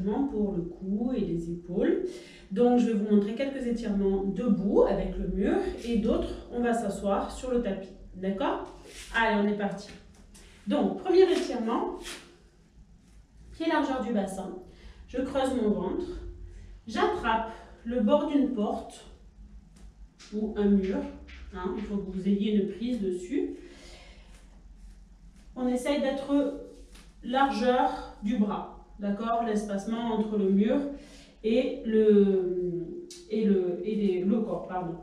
allègement pour le cou et les épaules. Donc je vais vous montrer quelques étirements debout avec le mur et d'autres, on va s'asseoir sur le tapis. D'accord? Allez, on est parti. Donc, premier étirement, pied largeur du bassin. Je creuse mon ventre. J'attrape le bord d'une porte ou un mur. Hein, il faut que vous ayez une prise dessus. On essaye d'être largeur du bras. D'accord? L'espacement entre le mur et le corps. Pardon.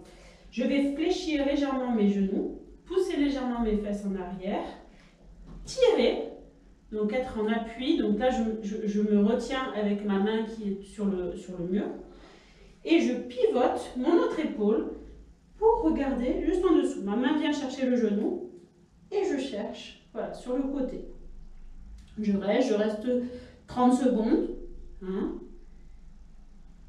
Je vais fléchir légèrement mes genoux, pousser légèrement mes fesses en arrière, tirer, donc être en appui. Donc là, je me retiens avec ma main qui est sur le mur et je pivote mon autre épaule pour regarder juste en dessous. Ma main vient chercher le genou et je cherche, voilà, sur le côté. Je reste 30 secondes. Hein.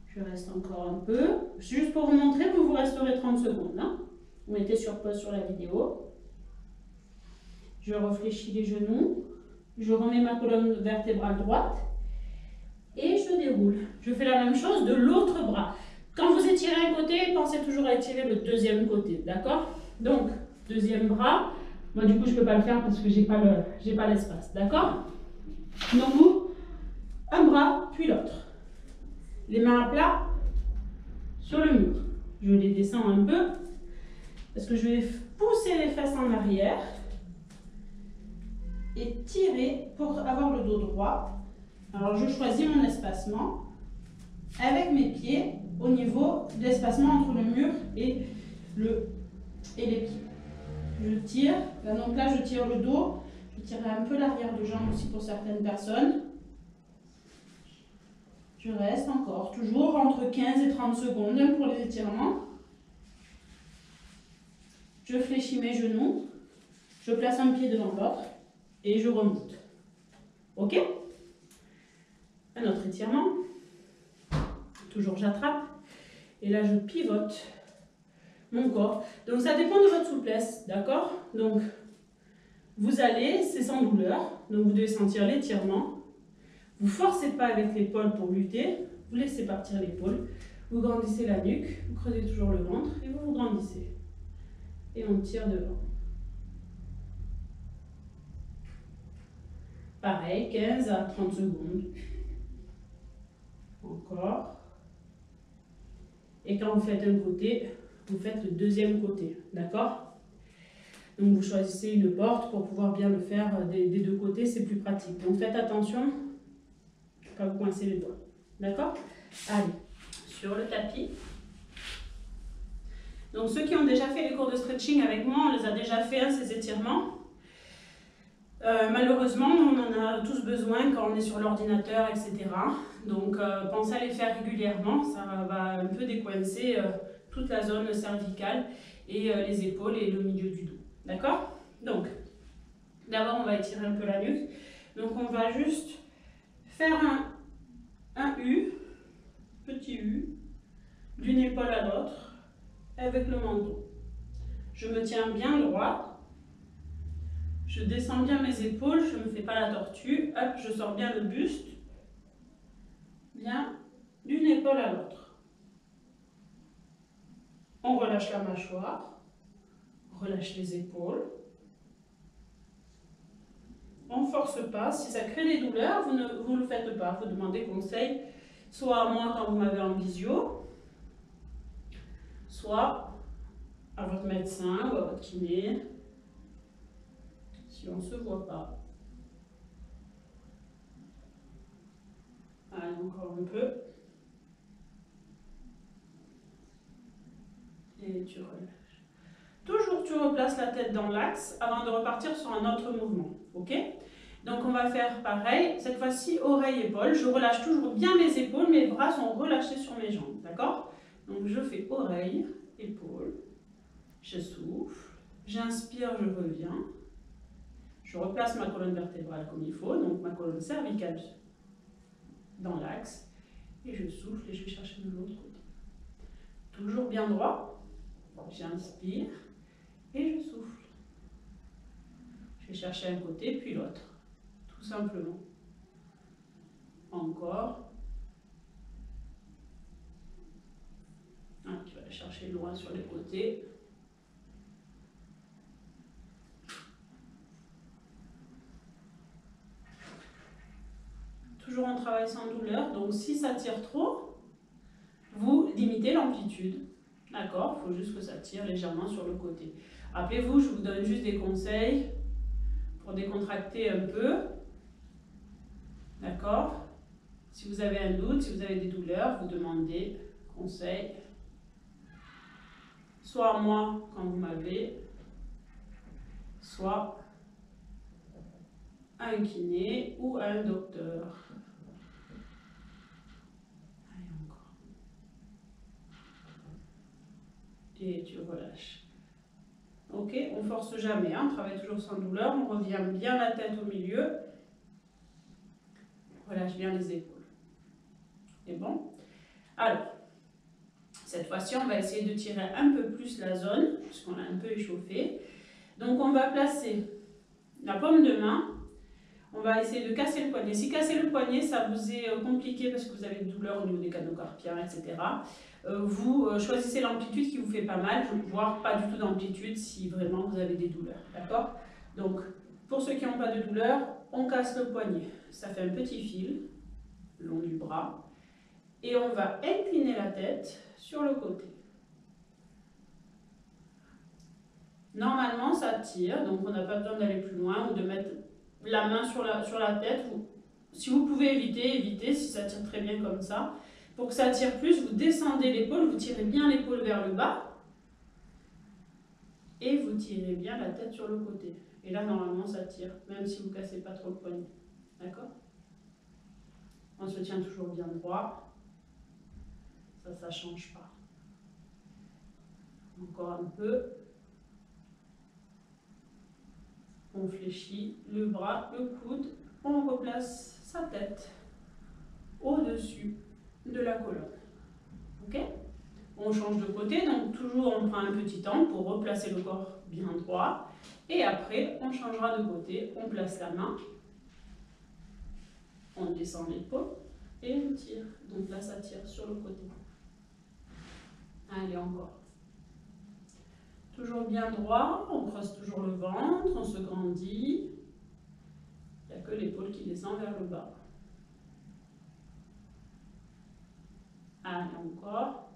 Je reste encore un peu. Juste pour vous montrer, vous resterez 30 secondes. Hein. Vous mettez sur pause sur la vidéo. Je réfléchis les genoux. Je remets ma colonne vertébrale droite. Et je déroule. Je fais la même chose de l'autre bras. Quand vous étirez un côté, pensez toujours à étirer le deuxième côté. D'accord? Donc, deuxième bras. Moi, du coup, je ne peux pas le faire parce que je n'ai pas l'espace. D'accord? Donc, vous, un bras, puis l'autre. Les mains à plat sur le mur. Je les descends un peu parce que je vais pousser les fesses en arrière et tirer pour avoir le dos droit. Alors, je choisis mon espacement avec mes pieds au niveau de l'espacement entre le mur et les pieds. Je tire, donc là je tire le dos, je tirerai un peu l'arrière de jambe aussi pour certaines personnes. Je reste encore, toujours entre 15 et 30 secondes pour les étirements. Je fléchis mes genoux, je place un pied devant l'autre et je remonte. Ok? Un autre étirement. Toujours j'attrape et là je pivote mon corps. Donc ça dépend de votre souplesse, d'accord? Donc vous allez, c'est sans douleur, donc vous devez sentir l'étirement. Vous ne forcez pas avec l'épaule pour lutter, vous laissez partir l'épaule, vous grandissez la nuque, vous creusez toujours le ventre et vous grandissez. Et on tire devant. Pareil, 15 à 30 secondes. Encore. Et quand vous faites un côté, vous faites le deuxième côté, d'accord? Donc vous choisissez une porte pour pouvoir bien le faire des deux côtés, c'est plus pratique. Donc faites attention, ne pas vous coincer les doigts, d'accord? Allez, sur le tapis. Donc ceux qui ont déjà fait les cours de stretching avec moi, on les a déjà fait, hein, ces étirements. Malheureusement, on en a tous besoin quand on est sur l'ordinateur, etc. Donc pensez à les faire régulièrement, ça va un peu décoincer toute la zone cervicale et les épaules et le milieu du dos. D'accord? Donc, d'abord on va étirer un peu la nuque. Donc on va juste faire un U, petit U, d'une épaule à l'autre, avec le menton. Je me tiens bien droit. Je descends bien mes épaules, je ne me fais pas la tortue. Hop, je sors bien le buste. Bien, d'une épaule à l'autre. On relâche la mâchoire. Relâche les épaules. On ne force pas. Si ça crée des douleurs, vous ne le faites pas. Vous demandez conseil, soit à moi quand vous m'avez en visio, soit à votre médecin ou à votre kiné, si on ne se voit pas. Allez, encore un peu. Et tu relâches. Toujours tu replaces la tête dans l'axe avant de repartir sur un autre mouvement. Ok? Donc on va faire pareil. Cette fois-ci, oreille-épaule. Je relâche toujours bien mes épaules. Mes bras sont relâchés sur mes jambes. D'accord? Donc je fais oreille, épaule. Je souffle. J'inspire, je reviens. Je replace ma colonne vertébrale comme il faut. Donc ma colonne cervicale dans l'axe. Et je souffle et je vais chercher de l'autre côté. Toujours bien droit. J'inspire et je souffle. Je vais chercher un côté puis l'autre. Tout simplement. Encore. vais chercher loin sur les côtés. Toujours on travaille sans douleur, donc si ça tire trop, vous limitez l'amplitude. D'accord? Il faut juste que ça tire légèrement sur le côté. Rappelez-vous, je vous donne juste des conseils pour décontracter un peu. D'accord? Si vous avez un doute, si vous avez des douleurs, vous demandez conseil. Soit à moi quand vous m'avez, soit à un kiné ou à un docteur. Allez, encore. Et tu relâches. Ok, on force jamais, hein, on travaille toujours sans douleur, on revient bien la tête au milieu. Relâche bien les épaules. C'est bon? Alors, cette fois-ci, on va essayer de tirer un peu plus la zone, puisqu'on l'a un peu échauffé. Donc, on va placer la paume de main. On va essayer de casser le poignet. Si casser le poignet, ça vous est compliqué parce que vous avez des douleurs au niveau des canaux carpiens, etc. Vous choisissez l'amplitude qui vous fait pas mal, voire pas du tout d'amplitude si vraiment vous avez des douleurs. D'accord? Donc, pour ceux qui n'ont pas de douleur, on casse le poignet. Ça fait un petit fil le long du bras. Et on va incliner la tête sur le côté. Normalement, ça tire, donc on n'a pas besoin d'aller plus loin ou de mettre la main sur la tête. Si vous pouvez évitez si ça tire très bien comme ça. Pour que ça tire plus, vous descendez l'épaule, vous tirez bien l'épaule vers le bas. Et vous tirez bien la tête sur le côté. Et là, normalement, ça tire, même si vous ne cassez pas trop le poignet. D'accord? On se tient toujours bien droit. Ça ne change pas. Encore un peu. On fléchit le bras, le coude. On replace sa tête au-dessus de la colonne. Ok? On change de côté, donc toujours on prend un petit temps pour replacer le corps bien droit. Et après, on changera de côté. On place la main. On descend l'épaule et on tire. Donc là, ça tire sur le côté. Allez, encore. Toujours bien droit, on creuse toujours le ventre, on se grandit. Il n'y a que l'épaule qui descend vers le bas. Allez, encore.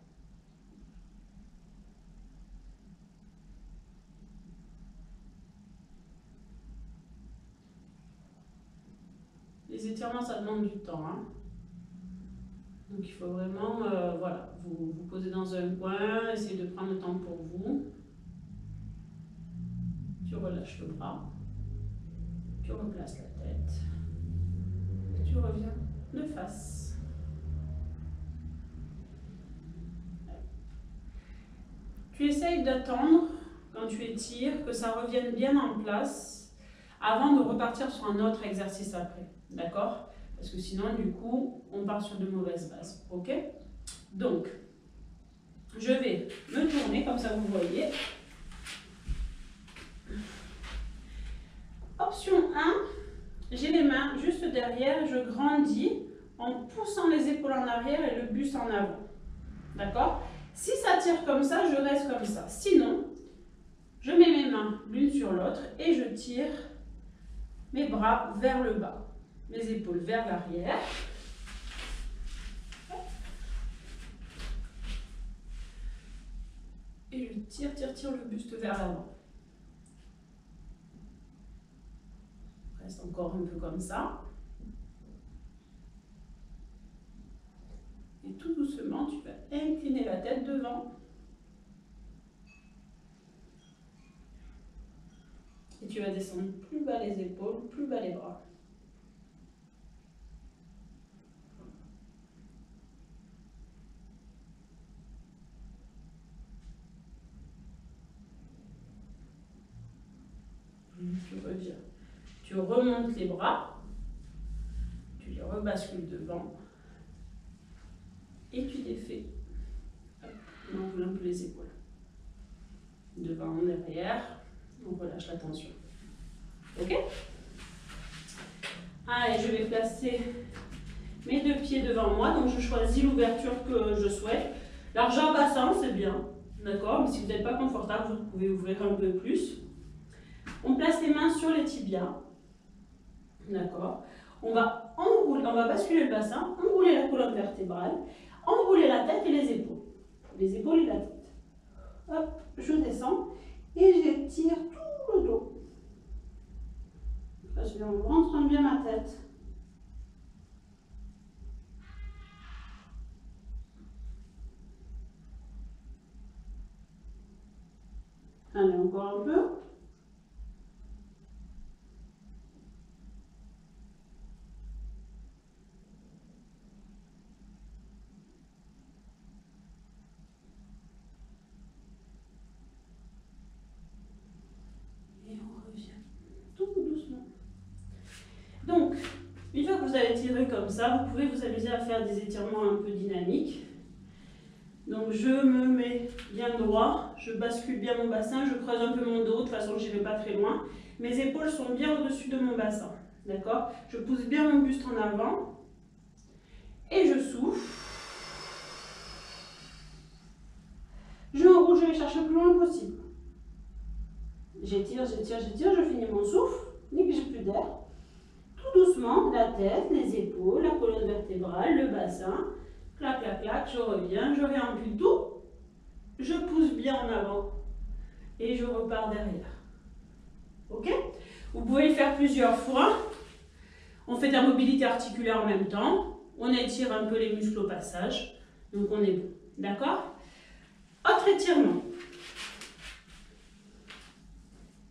Les étirements, ça demande du temps, hein. Donc il faut vraiment, voilà, vous posez dans un coin, essayez de prendre le temps pour vous. Tu relâches le bras, tu replaces la tête, tu reviens de face. Tu essayes d'attendre, quand tu étires, que ça revienne bien en place avant de repartir sur un autre exercice après. D'accord? Parce que sinon, du coup, on part sur de mauvaises bases. Ok? Donc, je vais me tourner, comme ça vous voyez. Option 1, j'ai les mains juste derrière, je grandis en poussant les épaules en arrière et le buste en avant. D'accord? Si ça tire comme ça, je reste comme ça. Sinon, je mets mes mains l'une sur l'autre et je tire mes bras vers le bas. Mes épaules vers l'arrière. Et je tire le buste vers l'avant. Reste encore un peu comme ça. Et tout doucement, tu vas incliner la tête devant. Et tu vas descendre plus bas les épaules, plus bas les bras. Tu reviens. Tu remontes les bras. Tu les rebascules devant. Et tu défais. On enroule un peu les épaules. Devant, derrière. On relâche la tension. Ok? Allez, je vais placer mes deux pieds devant moi. Donc, je choisis l'ouverture que je souhaite. Largeur bassin, c'est bien, d'accord? Mais si vous n'êtes pas confortable, vous pouvez ouvrir un peu plus. On place les mains sur les tibias, d'accord? On va basculer le bassin, enrouler la colonne vertébrale, enrouler la tête et les épaules. Les épaules et la tête. Hop, je descends et j'étire tout le dos. Là, je rentre bien ma tête. Allez, encore un peu. Et on revient tout doucement. Donc, une fois que vous avez tiré comme ça, vous pouvez vous amuser à faire des étirements un peu dynamiques. Donc je me mets bien droit, je bascule bien mon bassin, je creuse un peu mon dos, de toute façon je ne vais pas très loin. Mes épaules sont bien au-dessus de mon bassin, d'accord? Je pousse bien mon buste en avant et je souffle. Je enroule, je vais chercher le plus loin possible. J'étire, j'étire, j'étire, je finis mon souffle, dès que j'ai plus d'air. Tout doucement, la tête, les épaules, la colonne vertébrale, le bassin. Clac, clac, clac, je reviens, je réampule tout, je pousse bien en avant et je repars derrière. Ok? Vous pouvez le faire plusieurs fois. On fait de la mobilité articulaire en même temps. On étire un peu les muscles au passage. Donc on est bon. D'accord? Autre étirement.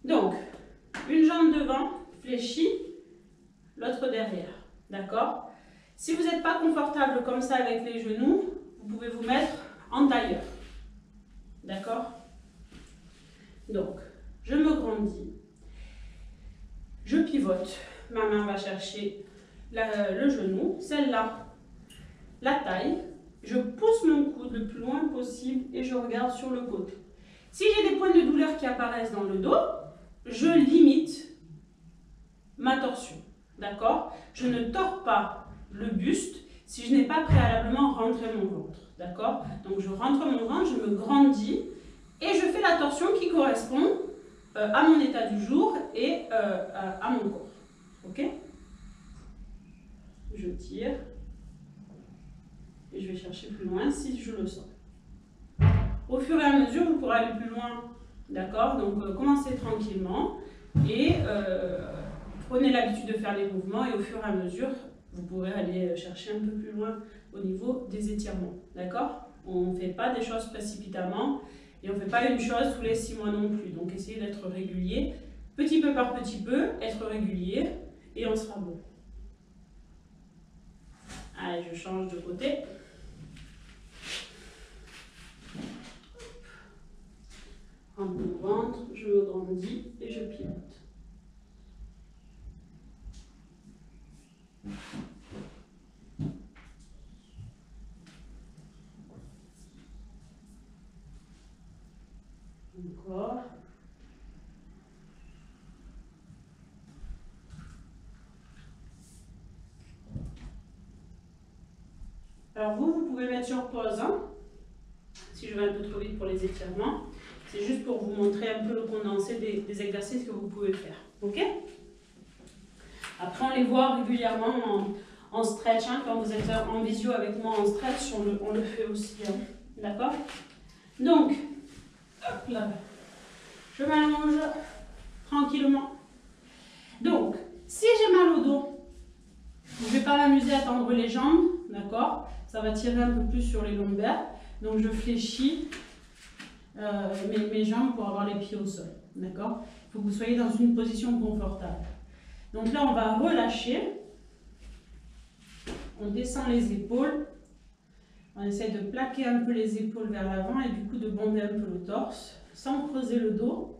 Donc, une jambe devant, fléchie, l'autre derrière. D'accord? Si vous n'êtes pas confortable comme ça avec les genoux, vous pouvez vous mettre en tailleur. D'accord? Donc, je me grandis. Je pivote. Ma main va chercher le genou. Celle-là, la taille. Je pousse mon coude le plus loin possible et je regarde sur le côté. Si j'ai des points de douleur qui apparaissent dans le dos, je limite ma torsion. D'accord? Je ne tords pas le buste si je n'ai pas préalablement rentré mon ventre. D'accord? Donc je rentre mon ventre, je me grandis et je fais la torsion qui correspond à mon état du jour et à mon corps. Ok? Je tire et je vais chercher plus loin si je le sens. Au fur et à mesure, vous pourrez aller plus loin. D'accord? Donc commencez tranquillement et prenez l'habitude de faire les mouvements et au fur et à mesure, vous pourrez aller chercher un peu plus loin au niveau des étirements. D'accord? On ne fait pas des choses précipitamment et on ne fait pas une chose tous les 6 mois non plus. Donc essayez d'être régulier, petit peu par petit peu, être régulier et on sera bon. Allez, je change de côté. Rentre mon ventre, je me grandis et je pivote. Encore. Alors vous pouvez mettre sur pause, hein, si je vais un peu trop vite pour les étirements. C'est juste pour vous montrer un peu le condensé des exercices que vous pouvez faire. Ok? Après, on les voit régulièrement en stretch. Hein, quand vous êtes en visio avec moi en stretch, on le fait aussi. Hein, d'accord? Donc, hop là. Je m'allonge tranquillement. Donc, si j'ai mal au dos, je ne vais pas m'amuser à tendre les jambes. D'accord? Ça va tirer un peu plus sur les lombaires. Donc, je fléchis mes jambes pour avoir les pieds au sol. D'accord? Il faut que vous soyez dans une position confortable. Donc là, on va relâcher. On descend les épaules. On essaie de plaquer un peu les épaules vers l'avant et du coup de bomber un peu le torse sans creuser le dos.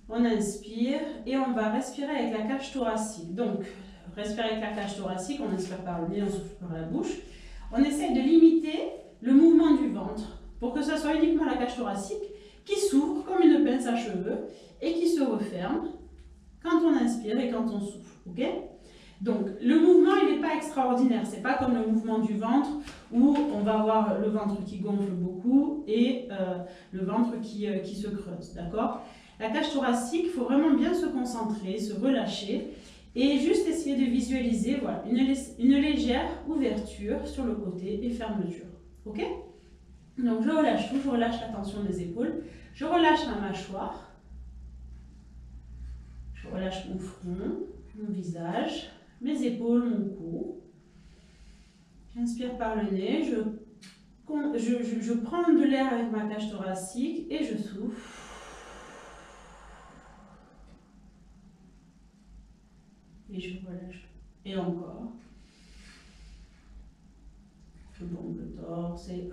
On inspire et on va respirer avec la cage thoracique. Donc, respirer avec la cage thoracique, on inspire par le nez, on souffle par la bouche. On essaie de limiter le mouvement du ventre pour que ce soit uniquement la cage thoracique qui s'ouvre comme une pince à cheveux et qui se referme quand on inspire et quand on souffle. Ok? Donc, le mouvement, il n'est pas extraordinaire. C'est pas comme le mouvement du ventre où on va avoir le ventre qui gonfle beaucoup et le ventre qui se creuse, d'accord? La cage thoracique, il faut vraiment bien se concentrer, se relâcher et juste essayer de visualiser voilà, une légère ouverture sur le côté et fermeture, ok? Donc, je relâche tout, je relâche la tension des épaules, je relâche ma mâchoire, je relâche mon front, mon visage, mes épaules, mon cou. J'inspire par le nez, je prends de l'air avec ma cage thoracique et je souffle. Et je relâche. Et encore. Je bombe le torse et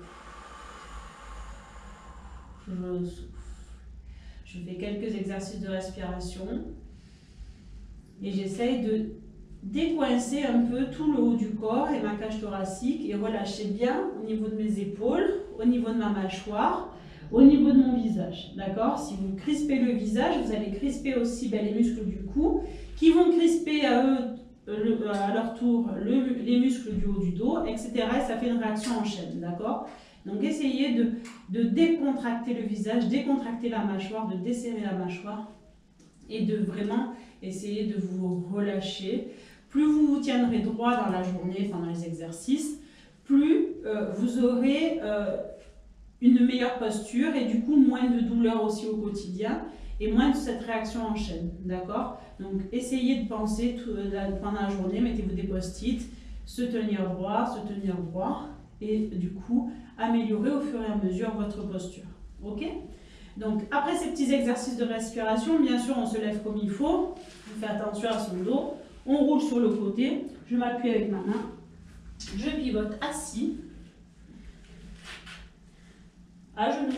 je souffle. Je fais quelques exercices de respiration et j'essaye de décoincer un peu tout le haut du corps et ma cage thoracique et relâcher bien au niveau de mes épaules, au niveau de ma mâchoire, au niveau de mon visage. D'accord? Si vous crispez le visage, vous allez crisper aussi les muscles du cou qui vont crisper à leur tour les muscles du haut du dos, etc. Et ça fait une réaction en chaîne. D'accord? Donc essayez de décontracter le visage, décontracter la mâchoire, de desserrer la mâchoire et de vraiment essayer de vous relâcher. Plus vous vous tiendrez droit dans la journée, enfin dans les exercices, plus vous aurez une meilleure posture et du coup moins de douleur aussi au quotidien et moins de cette réaction en chaîne, d'accord? Donc essayez de penser pendant la journée, mettez-vous des post-it, se tenir droit et du coup améliorer au fur et à mesure votre posture, ok? Donc après ces petits exercices de respiration, bien sûr on se lève comme il faut, on fait attention à son dos, on roule sur le côté, je m'appuie avec ma main, je pivote assis, à genoux,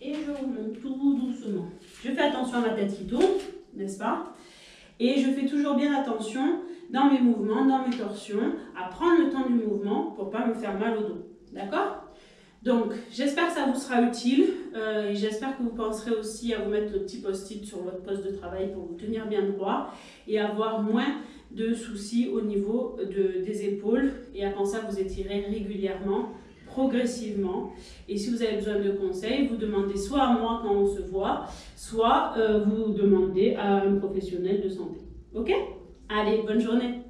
et je remonte tout doucement. Je fais attention à ma tête qui tourne, n'est-ce pas? Et je fais toujours bien attention dans mes mouvements, dans mes torsions, à prendre le temps du mouvement pour ne pas me faire mal au dos, d'accord? Donc, j'espère que ça vous sera utile et j'espère que vous penserez aussi à vous mettre le petit post-it sur votre poste de travail pour vous tenir bien droit et avoir moins de soucis au niveau des épaules et à penser à vous étirer régulièrement, progressivement. Et si vous avez besoin de conseils, vous demandez soit à moi quand on se voit, soit vous demandez à un professionnel de santé. Ok? Allez, bonne journée!